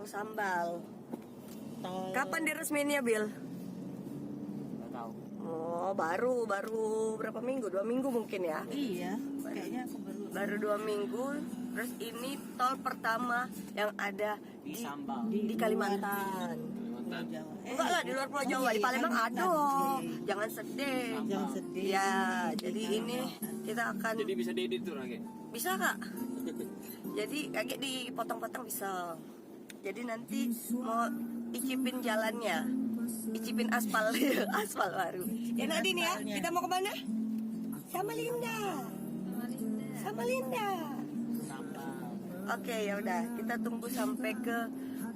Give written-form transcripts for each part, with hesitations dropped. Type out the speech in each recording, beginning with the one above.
tol sambal. Tol. Kapan diresmiinnya, Bil? Nggak tahu. Oh, baru berapa minggu? 2 minggu mungkin ya? Iya, kayaknya aku Baru 2 minggu. Terus ini tol pertama yang ada Di Sambal. di Kalimantan. Kalimantan. Jawa. Enggak lah, di luar Pulau Jawa, di Palembang ada. Jangan sedih. Jangan sedih. Ya, jadi ini kita akan Jadi bisa diedit tuh Rage. bisa Kak. Jadi kayak dipotong-potong bisa. Jadi nanti mau icipin jalannya, icipin aspal, aspal baru. Ya Nadine ya, kita mau kemana? Sama Linda. Sama Linda. Oke, ya udah, kita tunggu sampai ke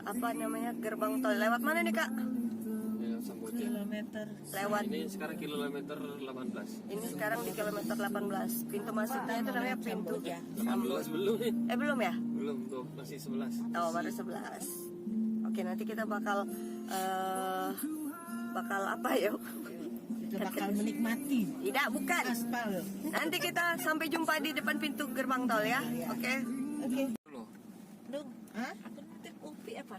apa namanya gerbang tol. Lewat mana nih Kak? Ya, Samboja. kilometer. Lewat. Ini sekarang kilometer 18. Ini sekarang di kilometer 18. Pintu masuknya itu namanya pintu. 18 belum nih. Belum ya? Belum tuh, masih 11. Oh, baru 11. Oke, nanti kita bakal apa ya? Kita bakal menikmati Tidak, bukan. aspal. Nanti kita sampai jumpa di depan pintu gerbang tol ya. Oke. Oke. Loh. Dong, hah? Aku nitip UPI apa?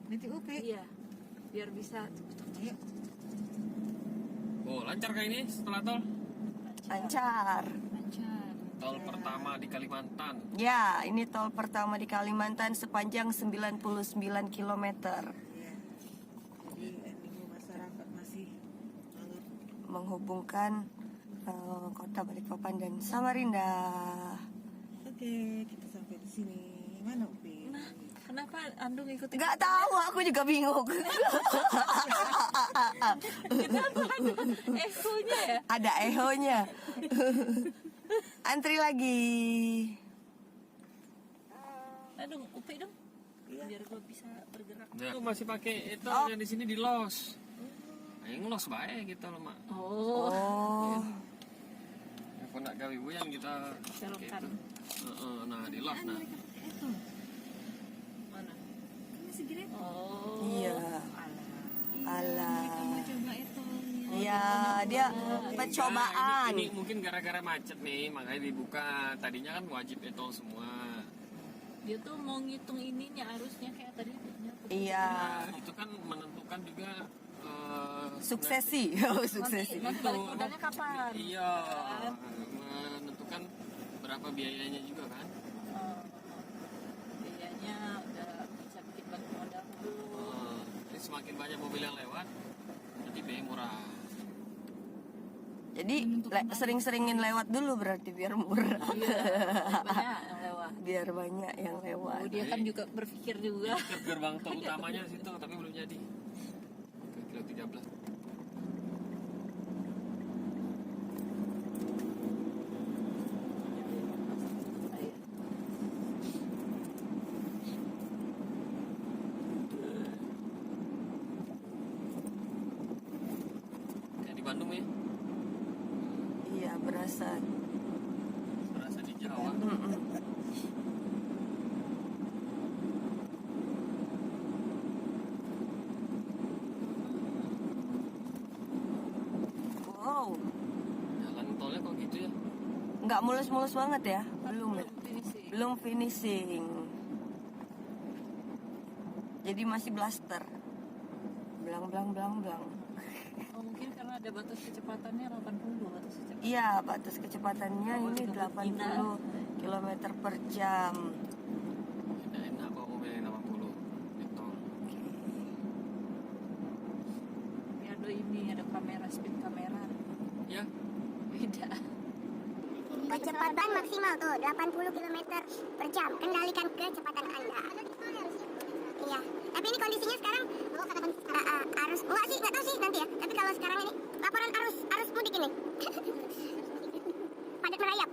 Nanti UP. Iya, biar bisa Ayo. Oh, lancar kayak ini setelah tol? Lancar. lancar. Tol pertama di Kalimantan. Ya, ini tol pertama di Kalimantan sepanjang 99 km. Ya. Jadi ini masyarakat masih sangat. Menghubungkan kota Balikpapan dan Samarinda. Oke, kita sampai di sini. Mana UP? Nah, kenapa Andung ikutin? Nggak tahu, aku juga bingung. Kenapa ada echonya ya? Ada ehonya. Antri lagi. Andung, UPI dong. Biar gue bisa bergerak. Itu masih pakai itu Oh. yang di sini di los. Nah, yang los baik gitu loh, Mak. Oh, Oh. Aku nak gawe buyang kita pakai Selokan. itu. Nah, di los nah. itu. Mana? Masih gini. Oh. Iya. Alah. Mau coba itu. Iya, dia percobaan. Ini mungkin gara-gara macet nih, makanya dibuka. Tadinya kan wajib itu semua. Dia tuh mau ngitung ininya arusnya kayak tadi. Iya. Nah, itu kan menentukan juga Suksesi. Oh, suksesi. Nanti balik modalnya kapan? Iya, menentukan berapa biayanya juga kan. Biayanya udah bisa bikin balik modal dulu. Jadi semakin banyak mobil yang lewat, jadi biaya murah. Jadi sering-seringin lewat dulu berarti biar murah. Banyak yang lewat. Biar banyak yang lewat. Oh, dia kan juga berpikir juga. Ke gerbang tol utamanya situ, tapi belum jadi. Ke kilo 13. Kayak di Bandung ya, Iya, berasa. berasa di Jawa. Wow, Jalan tolnya kok gitu ya? nggak mulus-mulus banget ya? Belum ya? Finishing. Belum finishing. Jadi masih blaster. Blang blang blang blang. Oh, mungkin karena ada batas kecepatannya 80 batas kecepatan. Iya, batas kecepatannya ini 80 km per jam. Enak bawa mobil yang 80 di tol. Ini ada ini ada kamera speed kamera. Ya, Beda. Kecepatan maksimal tuh 80 km per jam. Kendalikan kecepatan Anda. Iya. Tapi ini kondisinya sekarang arus enggak sih, enggak tahu sih nanti ya. Tapi kalau sekarang ini laporan arus mudik ini. Padat merayap.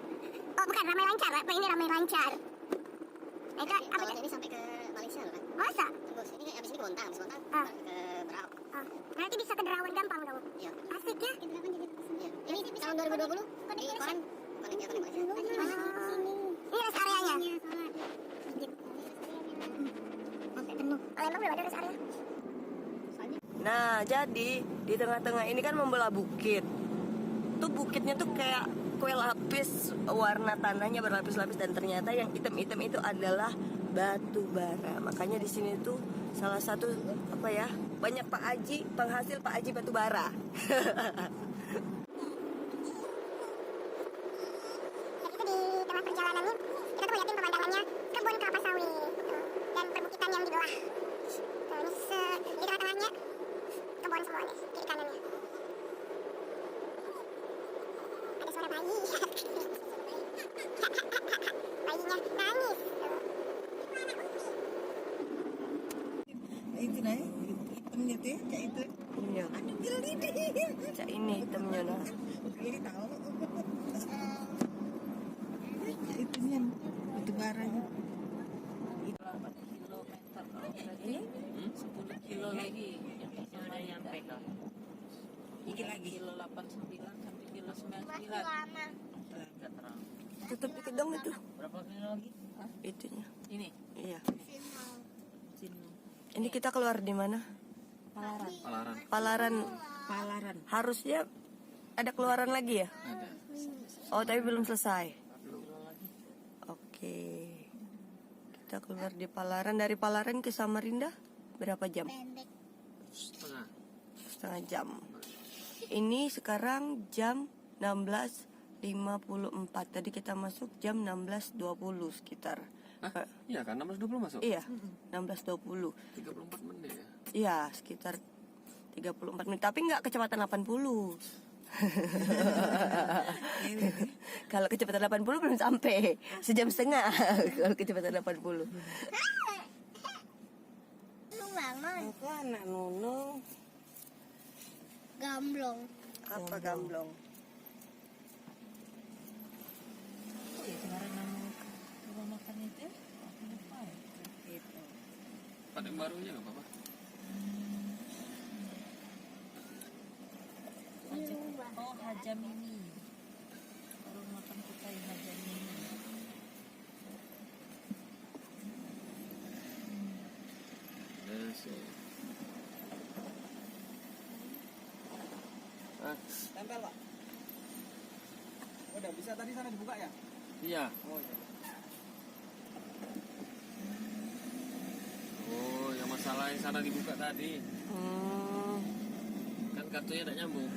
Oh, bukan ramai lancar. Apa ini ramai lancar? Nah, itu apa ini sampai ke Malaysia loh kan? Masa? Tembus. Ini abis ini ke Bontang, ke Berau. Berarti bisa ke Derawan gampang dong. Iya. Asik ya? Iya. Ini tahun 2020 di koran paling kelihatan di Malaysia. Ini rest areanya. Sampai penuh. Palembang belum ada rest area. Nah, jadi di tengah-tengah ini kan membelah bukit. Tuh bukitnya tuh kayak kue lapis, warna tanahnya berlapis-lapis dan ternyata yang hitam-hitam itu adalah batu bara. Makanya di sini tuh salah satu apa ya, banyak Pak Haji, penghasil Pak Haji batu bara. Jadi itu di tengah perjalanan nih, kita tuh liatin pemandangannya kebun kelapa sawit tuh, dan perbukitan yang di bawah. Tuh, ini di tengah-tengahnya kebun semua nih, kiri kanannya. Ada suara bayi. Bayinya nangis. Itu nah, hitamnya tuh ya, kayak itu. Iya. Aduh, geli deh. Cak ini hitamnya nah. Geli tahu. Itunya, itu baranya. 8 kilometer berarti 10 kilo lagi yang udah nyampe kan. Dikit lagi. Kilo 89 sampai kilo 99. Lama. Tutup dikit dong itu. Berapa kilo lagi? Itunya. Ini Iya. Cino. Ini kita keluar di mana? Palaran. Palaran. Palaran. Harusnya ada keluaran lagi ya? Ada. Oh, tapi belum selesai. Oke. Kita keluar di Palaran. Dari Palaran ke Samarinda berapa jam? Pendek. Setengah. 1/2 jam. Ini sekarang jam 16.54. Tadi kita masuk jam 16.20 sekitar. Hah? Iya kan 16.20 masuk? Iya, 16.20. 34 menit ya. Iya, sekitar 34 menit. Tapi nggak kecepatan 80. Kalau kecepatan 80 belum sampai. Sejam setengah kalau kecepatan 80. Lu bangun. Aku anak nunung. Gamblong. Apa gamblong? Ya, kemarin nama rumah makan itu aku lupa ya. Gitu. Padang baru aja nggak apa-apa. Oh, Hajam ini. Baru makan kita yang Hajam ini. Yes. Ah, Tempel pak. Udah bisa tadi sana dibuka ya? iya. Oh iya. Oh, yang masalah yang sana dibuka tadi. Kan kartunya tidak nyambung.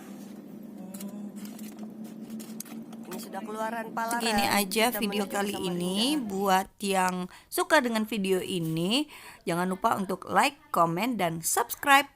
Ini sudah keluaran Palaran. Segini aja Kita video menuju ke kali Samarinda. ini. Buat yang suka dengan video ini, jangan lupa untuk like, komen, dan subscribe.